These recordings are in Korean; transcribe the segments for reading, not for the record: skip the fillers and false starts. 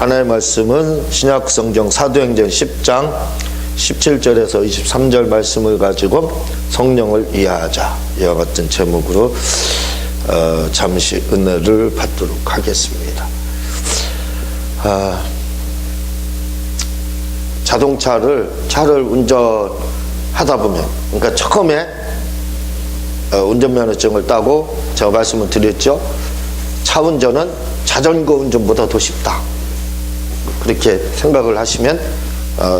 하나의 말씀은 신약성경 사도행전 10장 17절에서 23절 말씀을 가지고 성령을 이해하자, 이와 같은 제목으로 잠시 은혜를 받도록 하겠습니다. 차를 운전하다 보면, 그러니까 처음에 운전면허증을 따고 제가 말씀을 드렸죠. 차 운전은 자전거 운전보다 더 쉽다, 그렇게 생각을 하시면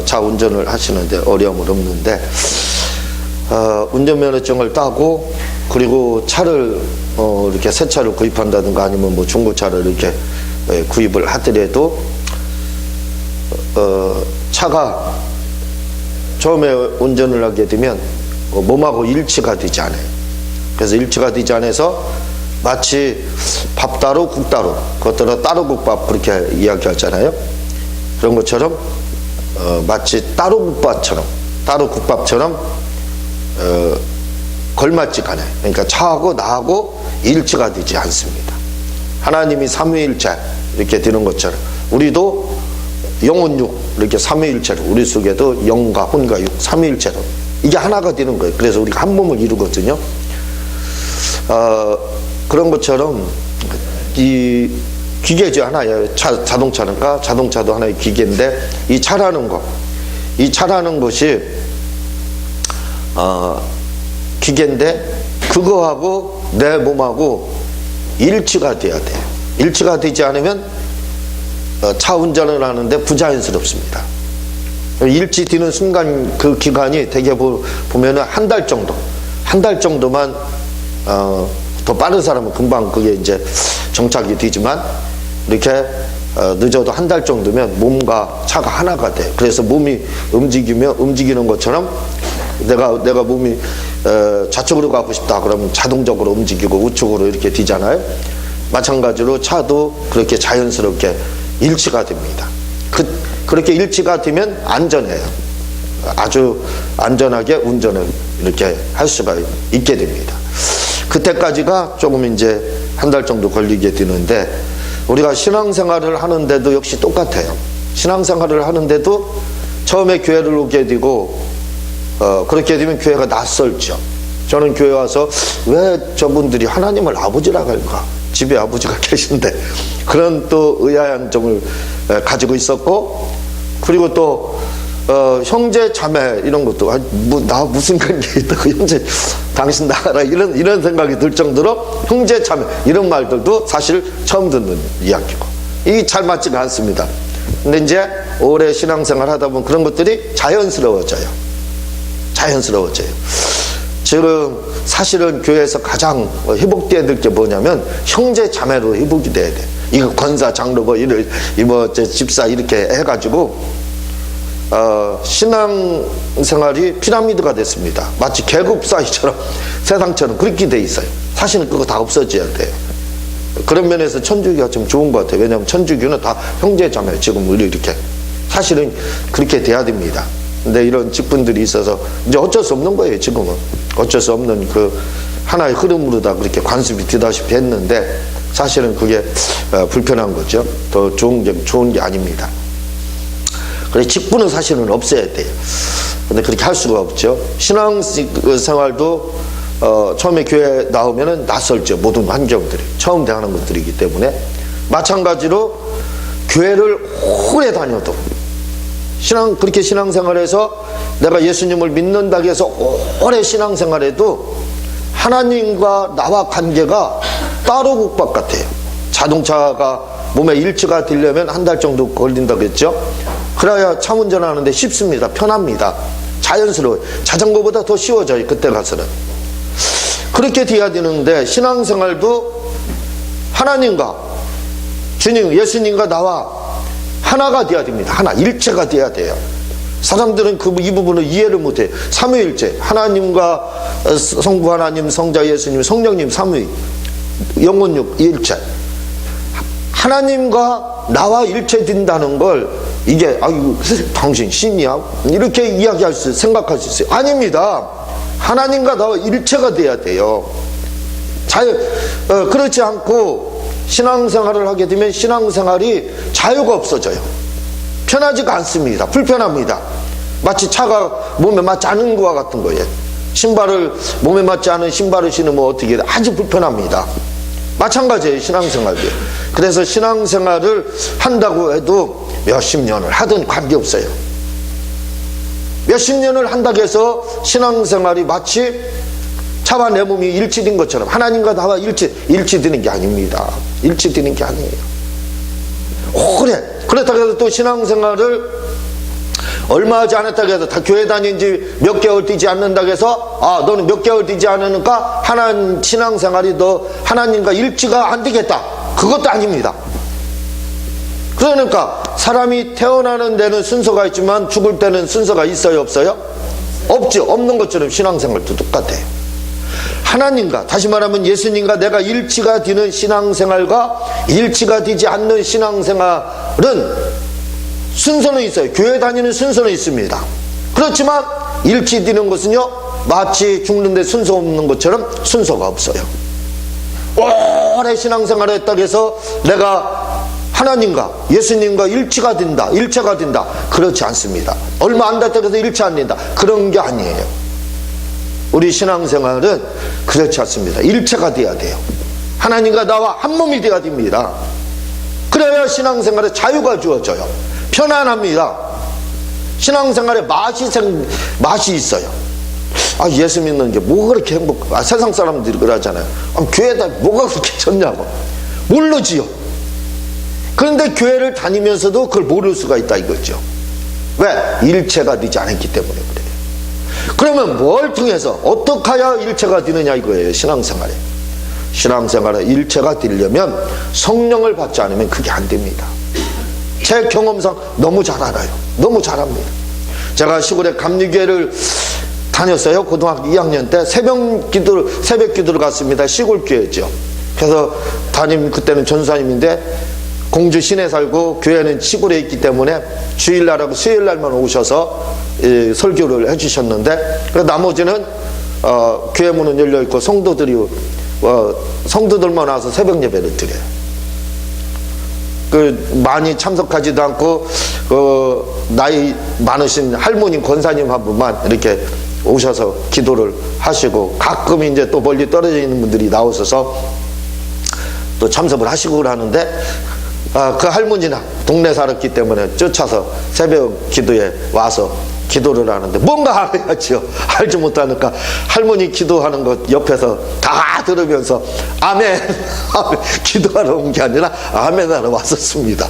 차 운전을 하시는데 어려움은 없는데, 운전면허증을 따고 그리고 차를 이렇게 새 차를 구입한다든가 아니면 뭐 중고차를 이렇게 구입을 하더라도 차가 처음에 운전을 하게 되면 몸하고 일치가 되지 않아요. 그래서 일치가 되지 않아서 마치 밥 따로 국 따로, 그것들은 따로 국밥 그렇게 이야기하잖아요. 그런 것처럼 마치 따로 국밥처럼 걸맞지가 않아요. 그러니까 차하고 나하고 일치가 되지 않습니다. 하나님이 삼위일체 이렇게 되는 것처럼 우리도 영혼육 이렇게 삼위일체로, 우리 속에도 영과 혼과 육 삼위일체로 이게 하나가 되는 거예요. 그래서 우리가 한 몸을 이루거든요. 그런 것처럼 이 기계죠, 하나예요. 자동차도 하나의 기계인데, 이 차라는 것이 기계인데 그거하고 내 몸하고 일치가 돼야 돼요. 일치가 되지 않으면 차 운전을 하는데 부자연스럽습니다. 일치되는 순간 그 기간이 대개 보면은 한 달 정도만 더 빠른 사람은 금방 그게 이제 정착이 되지만, 이렇게 늦어도 한 달 정도면 몸과 차가 하나가 돼. 그래서 몸이 움직이는 것처럼 내가 몸이 좌측으로 가고 싶다 그러면 자동적으로 움직이고 우측으로 이렇게 되잖아요. 마찬가지로 차도 그렇게 자연스럽게 일치가 됩니다. 그렇게 일치가 되면 안전해요. 아주 안전하게 운전을 이렇게 할 수가 있게 됩니다. 그때까지가 조금 이제 한 달 정도 걸리게 되는데, 우리가 신앙생활을 하는데도 역시 똑같아요. 신앙생활을 하는데도 처음에 교회를 오게 되고 그렇게 되면 교회가 낯설죠. 저는 교회 와서 왜 저분들이 하나님을 아버지라고 할까? 집에 아버지가 계신데, 그런 또 의아한 점을 가지고 있었고, 그리고 또 형제 자매 이런 것도 나 무슨 관계 있다, 그 형제 당신 나가라 이런 생각이 들 정도로 형제 자매 이런 말들도 사실 처음 듣는 이야기고, 이게 잘 맞지가 않습니다. 근데 이제 오래 신앙생활 하다 보면 그런 것들이 자연스러워져요. 지금 사실은 교회에서 가장 회복돼야 될 게 뭐냐면 형제 자매로 회복이 돼야 돼. 이거 권사 장로고 집사 이렇게 해가지고 신앙생활이 피라미드가 됐습니다. 마치 계급 사이처럼 세상처럼 그렇게 돼 있어요. 사실은 그거 다 없어져야 돼요. 그런 면에서 천주교가 좀 좋은 것 같아요. 왜냐하면 천주교는 다 형제 자매, 지금 우리 이렇게 사실은 그렇게 돼야 됩니다. 근데 이런 직분들이 있어서 이제 어쩔 수 없는 거예요. 지금은 어쩔 수 없는 그 하나의 흐름으로 다 그렇게 관습이 되다시피 했는데, 사실은 그게 불편한 거죠. 더 좋은 게 아닙니다. 그래서 직분은 사실은 없어야 돼요. 근데 그렇게 할 수가 없죠. 신앙생활도 처음에 교회 나오면은 낯설죠. 모든 환경들이 처음 대하는 것들이기 때문에. 마찬가지로 교회를 오래 다녀도 그렇게 신앙생활에서 내가 예수님을 믿는다고 해서 오래 신앙생활해도 하나님과 나와 관계가 따로 국밥 같아요. 자동차가 몸에 일치가 되려면 한 달 정도 걸린다고 했죠. 그래야 차 운전하는데 쉽습니다. 편합니다. 자연스러워요. 자전거보다 더 쉬워져요. 그때 가서는. 그렇게 돼야 되는데, 신앙생활도 하나님과 주님 예수님과 나와 하나가 돼야 됩니다. 하나, 일체가 돼야 돼요. 사람들은 이 부분을 이해를 못해요. 삼위일체, 하나님과 성부 하나님, 성자 예수님, 성령님 삼위, 영혼육 일체, 하나님과 나와 일체된다는 걸, 이게 당신 신이야? 이렇게 생각할 수 있어요. 아닙니다. 하나님과 나와 일체가 돼야 돼요. 그렇지 않고 신앙생활을 하게 되면 신앙생활이 자유가 없어져요. 편하지가 않습니다. 불편합니다. 마치 차가 몸에 맞지 않은 것과 같은 거예요. 신발을 몸에 맞지 않은 신발을 신으면 어떻게 아주 불편합니다. 마찬가지예요. 신앙생활도. 그래서 신앙생활을 한다고 해도 몇십 년을 하든 관계없어요. 몇십 년을 한다고 해서 신앙생활이 마치 차와 내 몸이 일치된 것처럼 하나님과 나와 일치되는 게 아닙니다. 일치되는 게 아니에요. 오래 그렇다고 해서 또 신앙생활을 얼마 하지 않았다고 해서 다 교회 다닌 지 몇 개월 되지 않는다고 해서 너는 몇 개월 되지 않으니까 신앙생활이 너 하나님과 일치가 안 되겠다. 그것도 아닙니다. 그러니까 사람이 태어나는 데는 순서가 있지만 죽을 때는 순서가 있어요, 없어요? 없죠. 없는 것처럼 신앙생활도 똑같아요. 하나님과, 다시 말하면 예수님과 내가 일치가 되는 신앙생활과 일치가 되지 않는 신앙생활은 순서는 있어요. 교회 다니는 순서는 있습니다. 그렇지만 일치되는 것은요, 마치 죽는데 순서 없는 것처럼 순서가 없어요. 오래 신앙생활을 했다고 해서 내가 하나님과 예수님과 일치가 된다, 일체가 된다, 그렇지 않습니다. 얼마 안 됐다고 해서 일치 안 된다, 그런 게 아니에요. 우리 신앙생활은 그렇지 않습니다. 일체가 돼야 돼요. 하나님과 나와 한 몸이 돼야 됩니다. 그래야 신앙생활에 자유가 주어져요. 편안합니다. 신앙생활에 맛이 있어요. 예수 믿는 게 뭐가 그렇게 세상 사람들이 그러잖아요. 교회다 뭐가 그렇게 좋냐고. 모르지요. 그런데 교회를 다니면서도 그걸 모를 수가 있다 이거죠. 왜? 일체가 되지 않았기 때문에 그래요. 그러면 뭘 통해서 어떻게 해야 일체가 되느냐 이거예요. 신앙생활에. 신앙생활에 일체가 되려면 성령을 받지 않으면 그게 안 됩니다. 제 경험상 너무 잘 알아요. 너무 잘합니다. 제가 시골에 감리교회를 다녔어요. 고등학교 2학년 때 새벽 기도를 갔습니다. 시골 교회죠. 그래서 그때는 전사님인데 공주 시내 살고 교회는 시골에 있기 때문에 주일날하고 수요일날만 오셔서 설교를 해주셨는데, 나머지는 교회 문은 열려있고 성도들만 와서 새벽 예배를 드려요. 많이 참석하지도 않고 나이 많으신 할머니 권사님 한 분만 이렇게 오셔서 기도를 하시고, 가끔 이제 또 멀리 떨어져 있는 분들이 나오셔서 또 참석을 하시고 그러는데, 그 할머니나 동네 살았기 때문에 쫓아서 새벽 기도에 와서 기도를 하는데 뭔가 알아야죠. 알지 못하니까 할머니 기도하는 것 옆에서 다 들으면서 아멘, 아멘 기도하러 온 게 아니라 아멘 하러 왔었습니다.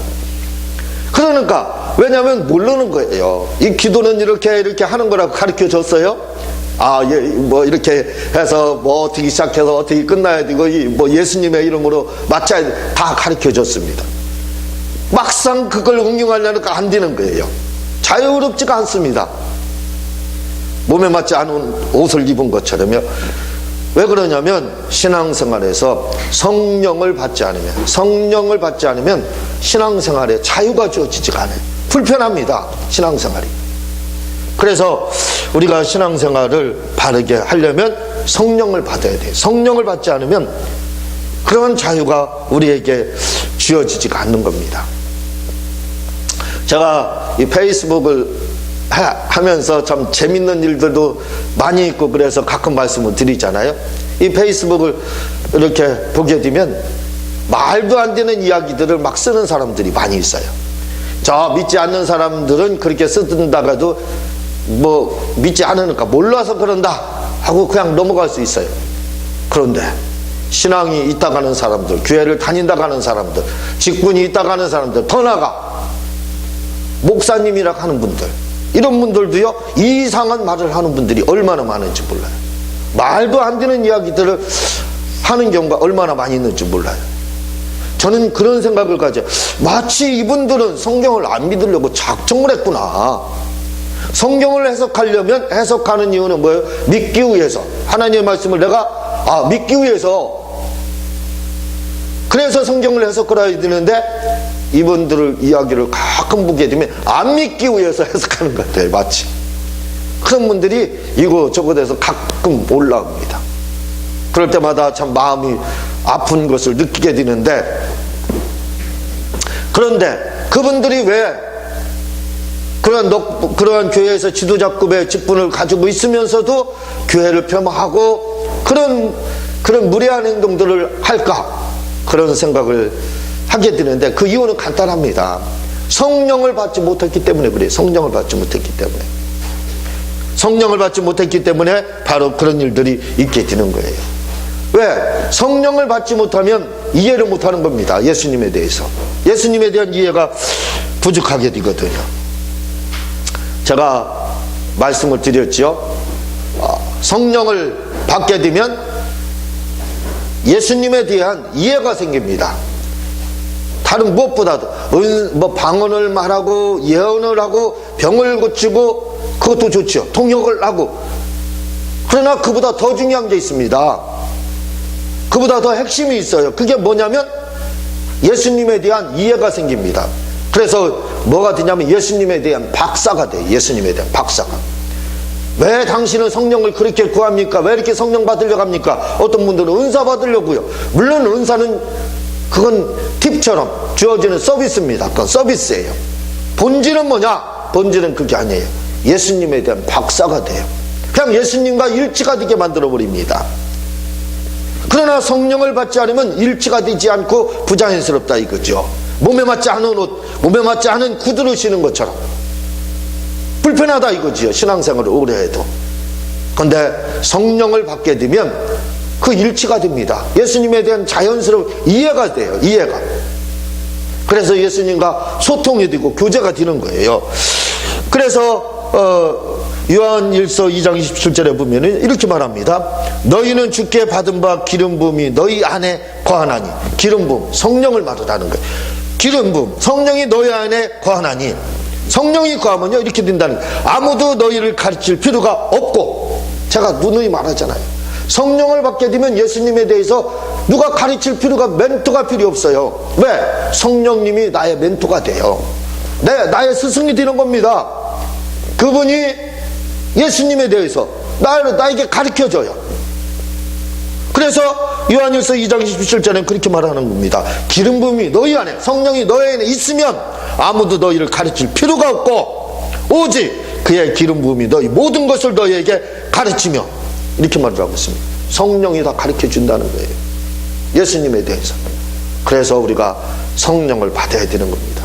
그러니까 왜냐하면 모르는 거예요. 이 기도는 이렇게 하는 거라고 가르쳐 줬어요. 뭐 이렇게 해서 뭐 어떻게 시작해서 어떻게 끝나야 되고 뭐 예수님의 이름으로 맞춰야 돼, 다 가르쳐 줬습니다. 막상 그걸 응용하려니까 안 되는 거예요. 자유롭지가 않습니다. 몸에 맞지 않은 옷을 입은 것처럼요. 왜 그러냐면 신앙생활에서 성령을 받지 않으면 신앙생활에 자유가 주어지지가 않아요. 불편합니다. 신앙생활이. 그래서 우리가 신앙생활을 바르게 하려면 성령을 받아야 돼요. 성령을 받지 않으면 그런 자유가 우리에게 주어지지가 않는 겁니다. 제가 이 페이스북을 하면서 참 재밌는 일들도 많이 있고 그래서 가끔 말씀을 드리잖아요. 이 페이스북을 이렇게 보게 되면 말도 안 되는 이야기들을 막 쓰는 사람들이 많이 있어요. 저 믿지 않는 사람들은 그렇게 쓰든다가도 뭐 믿지 않으니까 몰라서 그런다 하고 그냥 넘어갈 수 있어요. 그런데 신앙이 있다가 하는 사람들, 교회를 다닌다가 하는 사람들, 직분이 있다가 하는 사람들, 더 나아가 목사님이라 하는 분들, 이런 분들도요 이상한 말을 하는 분들이 얼마나 많은지 몰라요. 말도 안 되는 이야기들을 하는 경우가 얼마나 많이 있는지 몰라요. 저는 그런 생각을 가져요. 마치 이분들은 성경을 안 믿으려고 작정을 했구나. 성경을 해석하려면 해석하는 이유는 뭐예요? 믿기 위해서. 하나님의 말씀을 내가 믿기 위해서, 그래서 성경을 해석을 해야 되는데 이분들을 이야기를 가끔 보게 되면 안 믿기 위해서 해석하는 것 같아요. 마치 그런 분들이 이곳저곳에서 가끔 올라옵니다. 그럴 때마다 참 마음이 아픈 것을 느끼게 되는데, 그런데 그분들이 왜 그러한 교회에서 지도자급의 직분을 가지고 있으면서도 교회를 폄하하고 그런 무례한 행동들을 할까? 그런 생각을 하게 되는데 그 이유는 간단합니다. 성령을 받지 못했기 때문에 그래요. 성령을 받지 못했기 때문에. 성령을 받지 못했기 때문에 바로 그런 일들이 있게 되는 거예요. 왜? 성령을 받지 못하면 이해를 못하는 겁니다. 예수님에 대해서. 예수님에 대한 이해가 부족하게 되거든요. 제가 말씀을 드렸죠. 성령을 받게 되면 예수님에 대한 이해가 생깁니다. 다른 무엇보다도 방언을 말하고 예언을 하고 병을 고치고 그것도 좋죠. 통역을 하고. 그러나 그보다 더 중요한 게 있습니다. 그보다 더 핵심이 있어요. 그게 뭐냐면 예수님에 대한 이해가 생깁니다. 그래서 뭐가 되냐면 예수님에 대한 박사가 돼요. 예수님에 대한 박사가. 왜 당신은 성령을 그렇게 구합니까? 왜 이렇게 성령 받으려고 합니까? 어떤 분들은 은사 받으려고요. 물론 은사는 그건 팁처럼 주어지는 서비스입니다. 그건 서비스예요. 본질은 뭐냐? 본질은 그게 아니에요. 예수님에 대한 박사가 돼요. 그냥 예수님과 일치가 되게 만들어 버립니다. 그러나 성령을 받지 않으면 일치가 되지 않고 부자연스럽다 이거죠. 몸에 맞지 않은 옷, 몸에 맞지 않은 구두를 신은 것처럼 불편하다 이거지요. 신앙생활을 오래 해도. 그런데 성령을 받게 되면 그 일치가 됩니다. 예수님에 대한 자연스러운 이해가 돼요. 이해가. 그래서 예수님과 소통이 되고 교제가 되는 거예요. 그래서 요한일서 2장 27절에 보면 이렇게 말합니다. 너희는 주께 받은 바 기름 부음이 너희 안에 거하나니. 기름 부음, 성령을 말하는 거예요. 기름 부음, 성령이 너희 안에 거하나니. 성령이 거하면요 이렇게 된다는 거예요. 아무도 너희를 가르칠 필요가 없고. 제가 누누이 말하잖아요. 성령을 받게 되면 예수님에 대해서 누가 가르칠 필요가, 멘토가 필요 없어요. 왜? 성령님이 나의 멘토가 돼요. 나의 스승이 되는 겁니다. 그분이 예수님에 대해서 나에게 가르쳐줘요. 그래서 요한일서 2장 27절에는 그렇게 말하는 겁니다. 기름 부음이 너희 안에, 성령이 너희 안에 있으면 아무도 너희를 가르칠 필요가 없고 오직 그의 기름 부음이 너희 모든 것을 너희에게 가르치며, 이렇게 말을 하고 있습니다. 성령이 다 가르쳐 준다는 거예요. 예수님에 대해서. 그래서 우리가 성령을 받아야 되는 겁니다.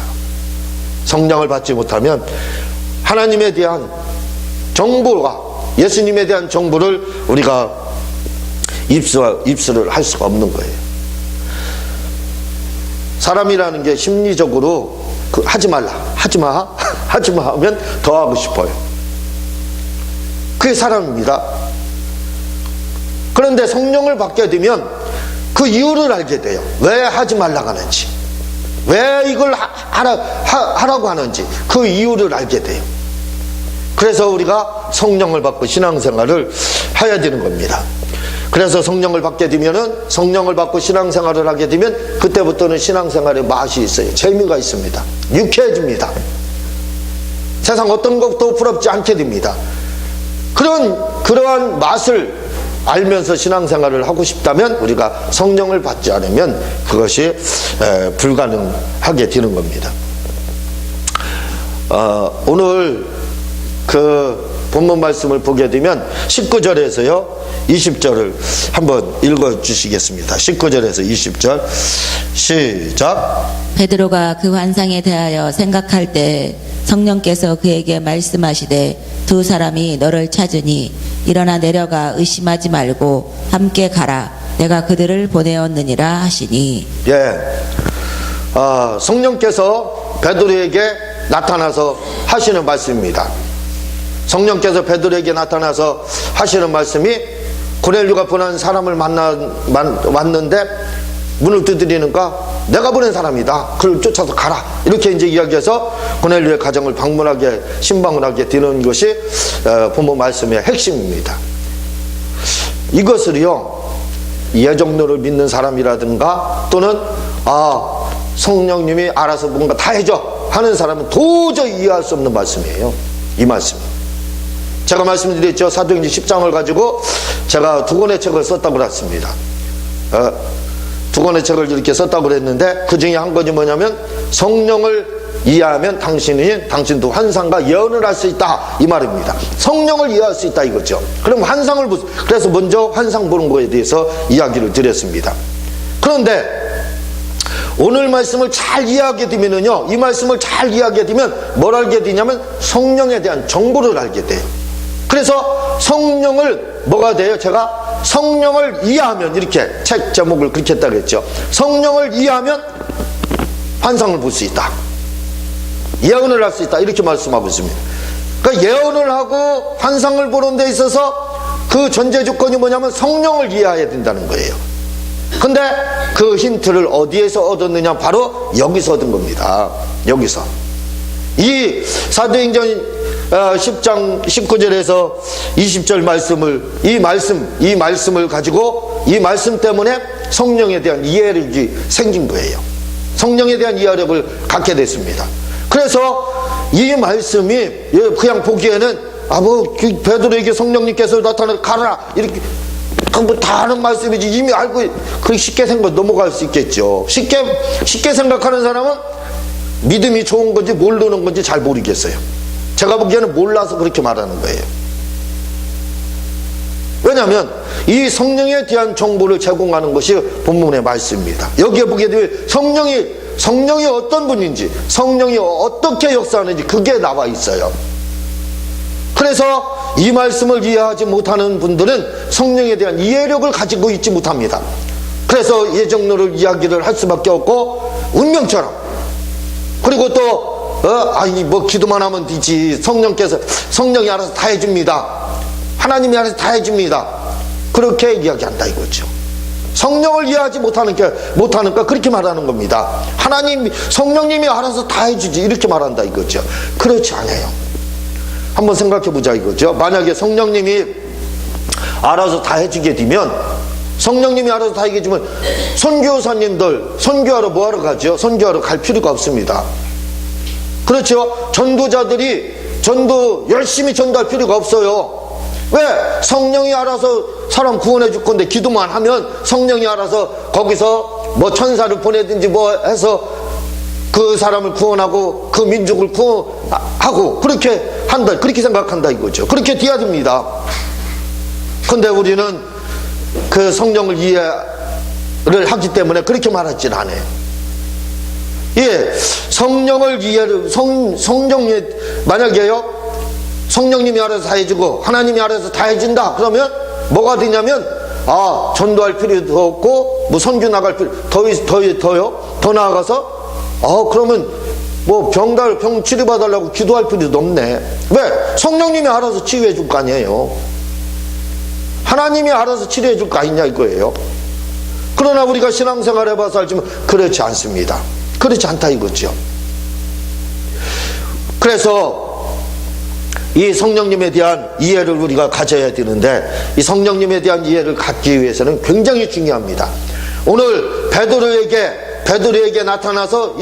성령을 받지 못하면 하나님에 대한 정보가, 예수님에 대한 정보를 우리가 입수를 할 수가 없는 거예요. 사람이라는 게 심리적으로 하지 말라, 하지마 하면 더 하고 싶어요. 그게 사람입니다. 그런데 성령을 받게 되면 그 이유를 알게 돼요. 왜 하지 말라고 하는지, 왜 이걸 하라고 하는지 그 이유를 알게 돼요. 그래서 우리가 성령을 받고 신앙생활을 해야 되는 겁니다. 그래서 성령을 받게 되면은, 성령을 받고 신앙생활을 하게 되면 그때부터는 신앙생활에 맛이 있어요. 재미가 있습니다. 유쾌해집니다. 세상 어떤 것도 부럽지 않게 됩니다. 그러한 맛을 알면서 신앙생활을 하고 싶다면 우리가 성령을 받지 않으면 그것이 불가능하게 되는 겁니다. 오늘 그 본문 말씀을 보게 되면 19절에서요 20절을 한번 읽어 주시겠습니다. 19절에서 20절 시작. 베드로가 그 환상에 대하여 생각할 때 성령께서 그에게 말씀하시되 두 사람이 너를 찾으니 일어나 내려가 의심하지 말고 함께 가라. 내가 그들을 보내었느니라 하시니. 성령께서 베드로에게 나타나서 하시는 말씀입니다. 성령께서 베드로에게 나타나서 하시는 말씀이, 고넬료가 보낸 사람을 왔는데 문을 두드리니까 내가 보낸 사람이다, 그를 쫓아서 가라, 이렇게 이제 이야기해서 고넬료의 가정을 신방문하게 되는 것이 본문 말씀의 핵심입니다. 이것을요 예정론을 믿는 사람이라든가 또는 성령님이 알아서 뭔가 다 해줘 하는 사람은 도저히 이해할 수 없는 말씀이에요. 이 말씀이, 제가 말씀드렸죠. 사도행전 10장을 가지고 제가 2권의 책을 썼다고 그랬습니다. 두 권의 책을 이렇게 썼다고 그랬는데 그 중에 한 권이 뭐냐면 성령을 이해하면 당신도 환상과 예언을 할 수 있다 이 말입니다. 성령을 이해할 수 있다 이거죠. 그럼 환상을 그래서 먼저 환상 보는 거에 대해서 이야기를 드렸습니다. 그런데 오늘 말씀을 잘 이해하게 되면은요, 이 말씀을 잘 이해하게 되면 뭘 알게 되냐면 성령에 대한 정보를 알게 돼요. 그래서 성령을 뭐가 돼요? 제가 성령을 이해하면, 이렇게 책 제목을 그렇게 했다고 했죠. 성령을 이해하면 환상을 볼 수 있다, 예언을 할 수 있다, 이렇게 말씀하고 있습니다. 그러니까 예언을 하고 환상을 보는 데 있어서 그 전제 조건이 뭐냐면 성령을 이해해야 된다는 거예요. 근데 그 힌트를 어디에서 얻었느냐? 바로 여기서 얻은 겁니다. 여기서 이 사도행전 10장 19절에서 20절 말씀을, 이 말씀을 가지고, 이 말씀 때문에 성령에 대한 이해력이 생긴 거예요. 성령에 대한 이해력을 갖게 됐습니다. 그래서 이 말씀이 그냥 보기에는 베드로에게 성령님께서 나타나 가라 이렇게 다 아는 말씀이지, 이미 알고 그 쉽게 넘어갈 수 있겠죠. 쉽게 생각하는 사람은 믿음이 좋은 건지 모르는 건지 잘 모르겠어요. 제가 보기에는 몰라서 그렇게 말하는 거예요. 왜냐하면 이 성령에 대한 정보를 제공하는 것이 본문의 말씀입니다. 여기에 보게 되면 성령이 어떤 분인지, 성령이 어떻게 역사하는지 그게 나와 있어요. 그래서 이 말씀을 이해하지 못하는 분들은 성령에 대한 이해력을 가지고 있지 못합니다. 그래서 예정론을 이야기를 할 수밖에 없고, 운명처럼, 그리고 또 기도만 하면 되지, 성령이 알아서 다 해줍니다, 하나님이 알아서 다 해줍니다, 그렇게 이야기한다 이거죠. 성령을 이해하지 못하니까 그렇게 말하는 겁니다. 성령님이 알아서 다 해주지, 이렇게 말한다 이거죠. 그렇지 않아요. 한번 생각해 보자 이거죠. 만약에 성령님이 알아서 다 해주게 되면, 성령님이 알아서 다 해주면 선교사님들 선교하러 뭐하러 가죠? 선교하러 갈 필요가 없습니다. 그렇죠? 전도자들이 열심히 전도할 필요가 없어요. 왜? 성령이 알아서 사람 구원해 줄 건데, 기도만 하면 성령이 알아서 거기서 뭐 천사를 보내든지 뭐 해서 그 사람을 구원하고 그 민족을 구원하고 그렇게 한다, 그렇게 생각한다 이거죠. 그렇게 돼야 됩니다. 근데 우리는 그 성령을 이해를 하기 때문에 그렇게 말하진 않아요. 성령을 성령이 만약에요, 성령님이 알아서 다 해주고 하나님이 알아서 다 해준다 그러면 뭐가 되냐면, 전도할 필요도 없고 뭐 선교 나갈 필요 더 나아가서 그러면 뭐 병 치료받으려고 기도할 필요도 없네. 왜? 성령님이 알아서 치유해 줄 거 아니에요. 하나님이 알아서 치료해 줄 거 아니냐 이거예요. 그러나 우리가 신앙생활 해봐서 알지만 그렇지 않습니다. 그렇지 않다 이거죠. 그래서 이 성령님에 대한 이해를 우리가 가져야 되는데, 이 성령님에 대한 이해를 갖기 위해서는 굉장히 중요합니다. 오늘 베드로에게 나타나서,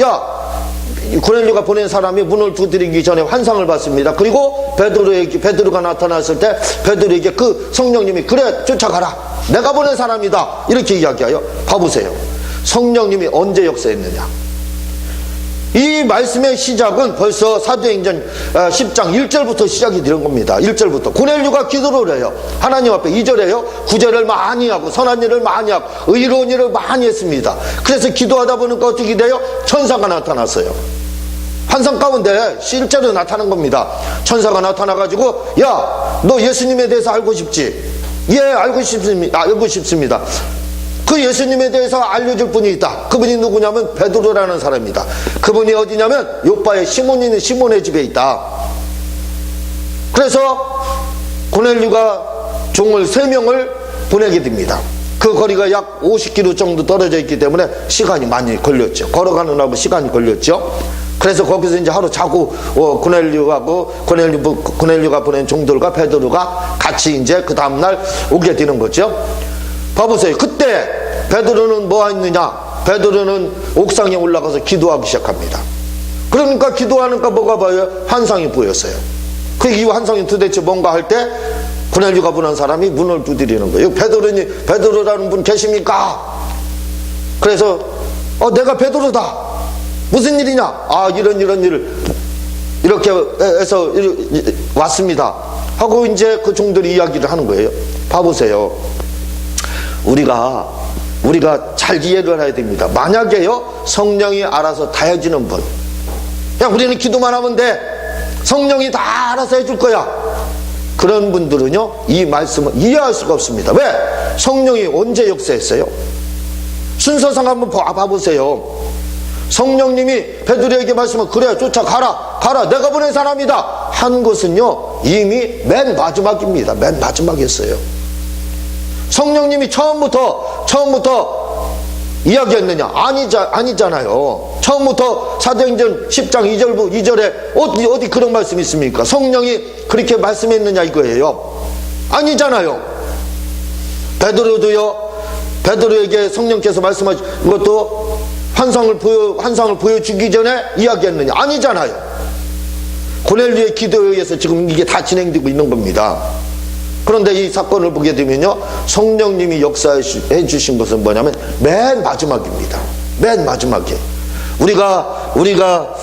고넬료가 보낸 사람이 문을 두드리기 전에 환상을 봤습니다. 그리고 베드로가 나타났을 때 베드로에게 그 성령님이, 그래 쫓아가라, 내가 보낸 사람이다, 이렇게 이야기해요. 봐보세요. 성령님이 언제 역사했느냐? 이 말씀의 시작은 벌써 사도행전 10장 1절부터 시작이 되는 겁니다. 1절부터 고넬료가 기도를 해요. 하나님 앞에 2절에요. 구제를 많이 하고 선한 일을 많이 하고 의로운 일을 많이 했습니다. 그래서 기도하다 보니까 어떻게 돼요? 천사가 나타났어요. 환상 가운데 실제로 나타난 겁니다. 천사가 나타나가지고, 너 예수님에 대해서 알고 싶지? 예, 알고 싶습니다. 그 예수님에 대해서 알려줄 분이 있다. 그분이 누구냐면 베드로라는 사람이다. 그분이 어디냐면 요빠의 시몬의 집에 있다. 그래서 고넬료가 종을 3명을 보내게 됩니다. 그 거리가 약 50km 정도 떨어져 있기 때문에 시간이 많이 걸렸죠. 걸어가느라고 시간이 걸렸죠. 그래서 거기서 이제 하루 자고, 고넬료가 보낸 종들과 베드로가 같이 이제 그 다음날 오게 되는 거죠. 봐보세요. 그때 베드로는 뭐 했느냐? 베드로는 옥상에 올라가서 기도하기 시작합니다. 그러니까 기도하니까 뭐가 봐요? 환상이 보였어요. 이 환상이 도대체 뭔가 할 때 고넬료가 보낸 사람이 문을 두드리는 거예요. 베드로라는 분 계십니까? 그래서 내가 베드로다. 무슨 일이냐? 이런 일을 이렇게 해서 왔습니다 하고 이제 그 종들이 이야기를 하는 거예요. 봐보세요. 우리가 잘 이해를 해야 됩니다. 만약에요, 성령이 알아서 다 해주는 분, 그냥 우리는 기도만 하면 돼, 성령이 다 알아서 해줄 거야, 그런 분들은요, 이 말씀을 이해할 수가 없습니다. 왜? 성령이 언제 역사했어요? 순서상 한번 봐보세요. 성령님이 베드로에게 말씀을, 그래, 쫓아가라, 내가 보낸 사람이다 한 것은요, 이미 맨 마지막입니다. 맨 마지막이었어요. 성령님이 처음부터 이야기했느냐? 아니잖아요. 처음부터 사도행전 10장 2절에 어디 그런 말씀이 있습니까? 성령이 그렇게 말씀했느냐 이거예요. 아니잖아요. 베드로에게 성령께서 말씀하신 것도 환상을 보여주기 전에 이야기했느냐? 아니잖아요. 고넬료의 기도에 의해서 지금 이게 다 진행되고 있는 겁니다. 그런데 이 사건을 보게 되면요, 성령님이 역사해 주신 것은 뭐냐면 맨 마지막입니다. 맨 마지막에 우리가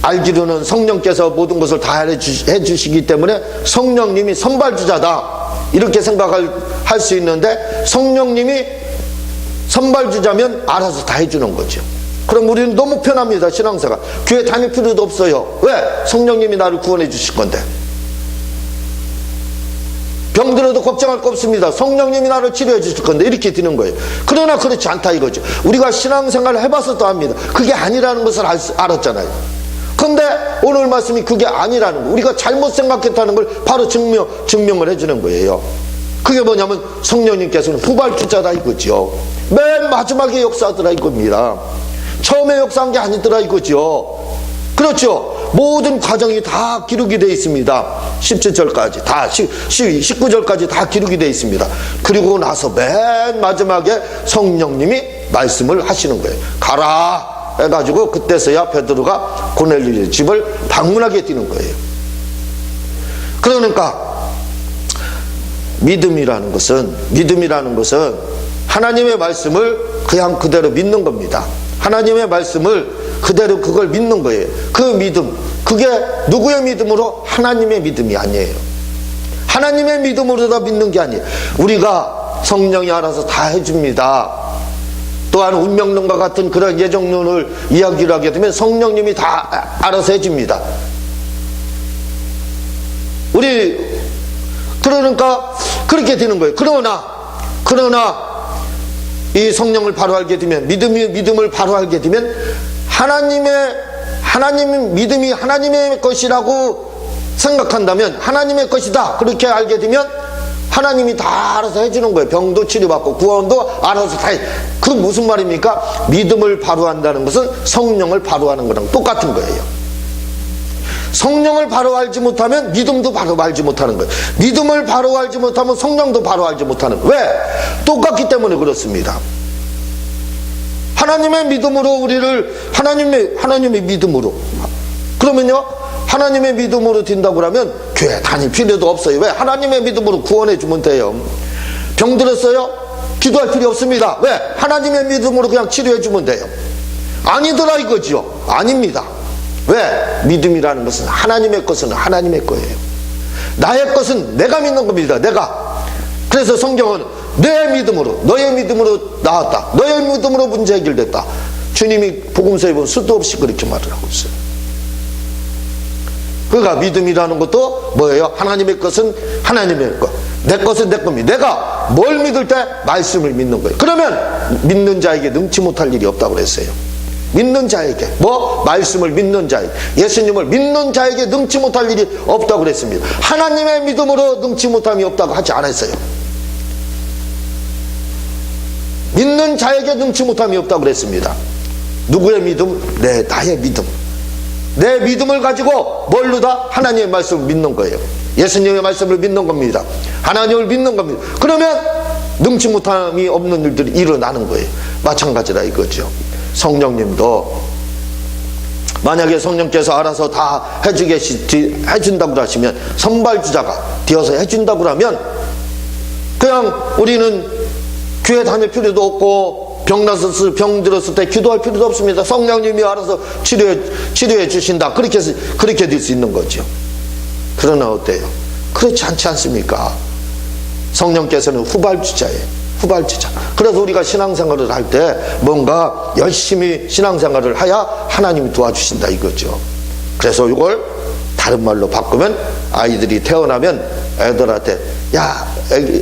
알기로는 성령께서 모든 것을 다 해주시기 때문에 성령님이 선발주자다 이렇게 생각할 수 있는데, 성령님이 선발주자면 알아서 다 해주는 거죠. 그럼 우리는 너무 편합니다. 신앙생활 교회 다닐 필요도 없어요. 왜? 성령님이 나를 구원해 주실 건데. 병들어도 걱정할 거 없습니다. 성령님이 나를 치료해 주실 건데, 이렇게 되는 거예요. 그러나 그렇지 않다 이거죠. 우리가 신앙생활을 해봐서도 압니다. 그게 아니라는 것을 알았잖아요. 근데 오늘 말씀이 그게 아니라는 거, 우리가 잘못 생각했다는 걸 바로 증명을 해주는 거예요. 그게 뭐냐면 성령님께서는 후발주자다 이거죠. 맨 마지막에 역사하더라 이겁니다. 처음에 역사한 게 아니더라 이거죠. 그렇죠. 모든 과정이 다 기록이 되어 있습니다. 17절까지 다 19절까지 다 기록이 되어 있습니다. 그리고 나서 맨 마지막에 성령님이 말씀을 하시는 거예요. 가라 해가지고 그때서야 베드로가 고넬료의 집을 방문하게 되는 거예요. 그러니까 믿음이라는 것은 하나님의 말씀을 그냥 그대로 믿는 겁니다. 하나님의 말씀을 그대로 그걸 믿는 거예요. 그 믿음, 그게 누구의 믿음으로? 하나님의 믿음이 아니에요. 하나님의 믿음으로 다 믿는 게 아니에요. 우리가 성령이 알아서 다 해줍니다. 또한 운명론과 같은 그런 예정론을 이야기를 하게 되면 성령님이 다 알아서 해줍니다. 그러니까 그렇게 되는 거예요. 그러나 이 성령을 바로 알게 되면, 믿음을 바로 알게 되면 하나님의 믿음이 하나님의 것이라고 생각한다면, 하나님의 것이다 그렇게 알게 되면 하나님이 다 알아서 해주는 거예요. 병도 치료받고 구원도 알아서 다 해. 그 무슨 말입니까? 믿음을 바로 한다는 것은 성령을 바로 하는 거랑 똑같은 거예요. 성령을 바로 알지 못하면 믿음도 바로 알지 못하는 거예요. 믿음을 바로 알지 못하면 성령도 바로 알지 못하는 거예요. 왜? 똑같기 때문에 그렇습니다. 하나님의 믿음으로 하나님의 믿음으로, 그러면요, 하나님의 믿음으로 된다고 하면 교회 다닐 필요도 없어요. 왜? 하나님의 믿음으로 구원해 주면 돼요. 병들었어요? 기도할 필요 없습니다. 왜? 하나님의 믿음으로 그냥 치료해 주면 돼요. 아니더라 이거죠. 아닙니다. 왜? 믿음이라는 것은 하나님의 것은 하나님의 거예요. 나의 것은 내가 믿는 겁니다. 내가. 그래서 성경은 너의 믿음으로 나왔다. 너의 믿음으로 문제 해결됐다. 주님이 복음서에 보면 수도 없이 그렇게 말을 하고 있어요. 그러니까 믿음이라는 것도 뭐예요? 하나님의 것은 하나님의 것, 내 것은 내 겁니다. 내가 뭘 믿을 때? 말씀을 믿는 거예요. 그러면 믿는 자에게 능치 못할 일이 없다고 그랬어요. 믿는 자에게, 말씀을 믿는 자에게, 예수님을 믿는 자에게 능치 못할 일이 없다고 그랬습니다. 하나님의 믿음으로 능치 못함이 없다고 하지 않았어요. 믿는 자에게 능치 못함이 없다고 그랬습니다. 누구의 믿음? 나의 믿음. 내 믿음을 가지고 뭘로다? 하나님의 말씀을 믿는 거예요. 예수님의 말씀을 믿는 겁니다. 하나님을 믿는 겁니다. 그러면 능치 못함이 없는 일들이 일어나는 거예요. 마찬가지라 이거죠. 성령님도 만약에 성령께서 알아서 다 해준다고 하시면, 선발주자가 되어서 해준다고 하면 그냥 우리는 교회 다닐 필요도 없고 병 들었을 때 기도할 필요도 없습니다. 성령님이 알아서 치료해 주신다. 그렇게 될 수 있는 거죠. 그러나 어때요? 그렇지 않지 않습니까? 성령께서는 후발주자예요. 후발주자. 그래서 우리가 신앙생활을 할 때 뭔가 열심히 신앙생활을 해야 하나님이 도와주신다 이거죠. 그래서 이걸 다른 말로 바꾸면 아이들이 태어나면 애들한테 야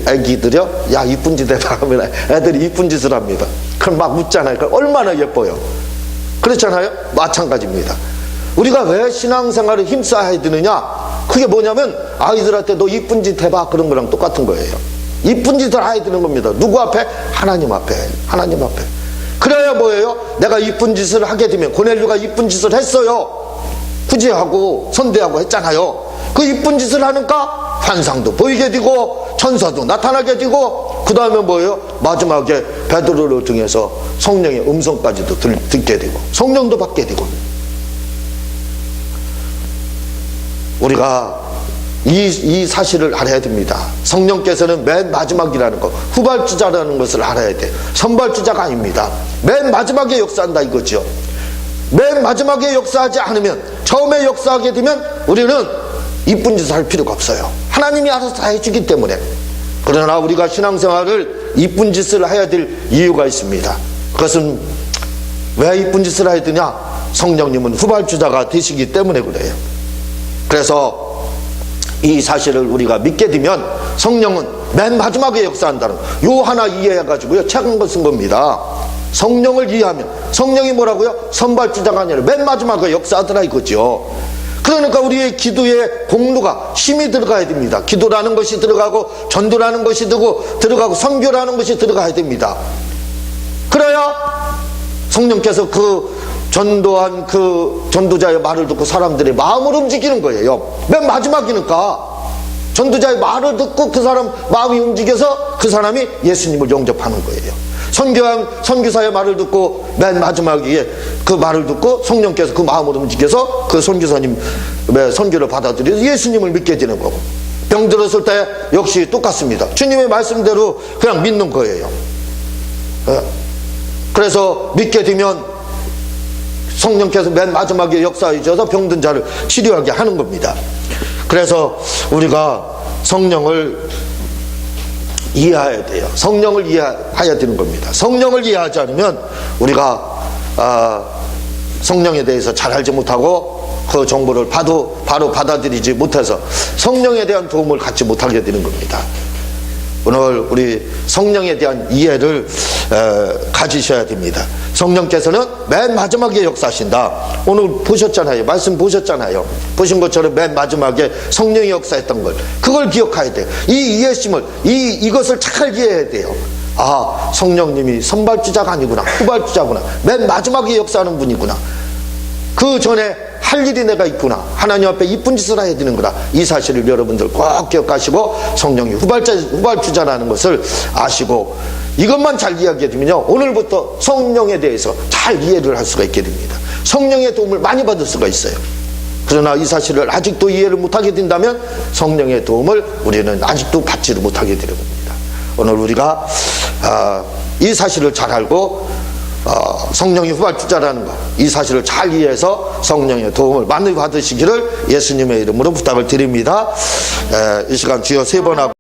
애기들이요? 야 이쁜 짓 해봐 하면 애들이 이쁜 짓을 합니다. 그럼 막 웃잖아요. 그럼 얼마나 예뻐요. 그렇잖아요. 마찬가지입니다. 우리가 왜 신앙생활을 힘써야 되느냐, 그게 뭐냐면 아이들한테 너 이쁜 짓 해봐 그런 거랑 똑같은 거예요. 이쁜 짓을 해야 되는 겁니다. 누구 앞에? 하나님 앞에. 하나님 앞에. 그래야 뭐예요? 내가 이쁜 짓을 하게 되면, 고넬료가 이쁜 짓을 했어요. 구제하고 선대하고 했잖아요. 그 이쁜 짓을 하니까 환상도 보이게 되고 천사도 나타나게 되고, 그 다음에 뭐예요? 마지막에 베드로를 통해서 성령의 음성까지도 듣게 되고 성령도 받게 되고. 우리가 이 사실을 알아야 됩니다. 성령께서는 맨 마지막이라는 것, 후발주자라는 것을 알아야 돼. 선발주자가 아닙니다. 맨 마지막에 역사한다 이거죠. 맨 마지막에 역사하지 않으면, 처음에 역사하게 되면 우리는 이쁜 짓을 할 필요가 없어요. 하나님이 알아서 다 해주기 때문에. 그러나 우리가 신앙생활을 이쁜 짓을 해야 될 이유가 있습니다. 그것은 왜 이쁜 짓을 해야 되냐? 성령님은 후발주자가 되시기 때문에 그래요. 그래서 이 사실을 우리가 믿게 되면 성령은 맨 마지막에 역사한다는 요 하나 이해해가지고요 책 한 권 쓴 겁니다. 성령을 이해하면, 성령이 뭐라고요? 선발주자가 아니라 맨 마지막에 역사하더라 이거죠. 그러니까 우리의 기도에 공로가 힘이 들어가야 됩니다. 기도라는 것이 들어가고 전도라는 것이 들어가고 선교라는 것이 들어가야 됩니다. 그래야 성령께서 그 전도한 그 전도자의 말을 듣고 사람들의 마음을 움직이는 거예요. 맨 마지막이니까 전도자의 말을 듣고 그 사람 마음이 움직여서 그 사람이 예수님을 영접하는 거예요. 선교사의 말을 듣고 맨 마지막에 그 말을 듣고 성령께서 그 마음을 움직여서 그 선교사님의 선교를 받아들여서 예수님을 믿게 되는 거고, 병 들었을 때 역시 똑같습니다. 주님의 말씀대로 그냥 믿는 거예요. 그래서 믿게 되면 성령께서 맨 마지막에 역사해 주셔서 병든 자를 치료하게 하는 겁니다. 그래서 우리가 성령을 이해해야 돼요. 성령을 이해해야 되는 겁니다. 성령을 이해하지 않으면 우리가 성령에 대해서 잘 알지 못하고 그 정보를 바로 받아들이지 못해서 성령에 대한 도움을 갖지 못하게 되는 겁니다. 오늘 우리 성령에 대한 이해를 가지셔야 됩니다. 성령께서는 맨 마지막에 역사하신다. 오늘 보셨잖아요. 말씀 보셨잖아요. 보신 것처럼 맨 마지막에 성령이 역사했던 걸, 그걸 기억해야 돼요. 이 이해심을, 이것을 잘 이해해야 돼요. 아, 성령님이 선발주자가 아니구나, 후발주자구나, 맨 마지막에 역사하는 분이구나, 그 전에 할 일이 내가 있구나, 하나님 앞에 이쁜 짓을 해야 되는구나, 이 사실을 여러분들 꼭 기억하시고 성령이 후발주자라는 것을 아시고 이것만 잘 이해하게 되면요, 오늘부터 성령에 대해서 잘 이해를 할 수가 있게 됩니다. 성령의 도움을 많이 받을 수가 있어요. 그러나 이 사실을 아직도 이해를 못하게 된다면 성령의 도움을 우리는 아직도 받지를 못하게 되는 겁니다. 오늘 우리가 이 사실을 잘 알고 성령이 후발주자라는 것, 이 사실을 잘 이해해서 성령의 도움을 많이 받으시기를 예수님의 이름으로 부탁을 드립니다. 이 시간 주여 3번 하고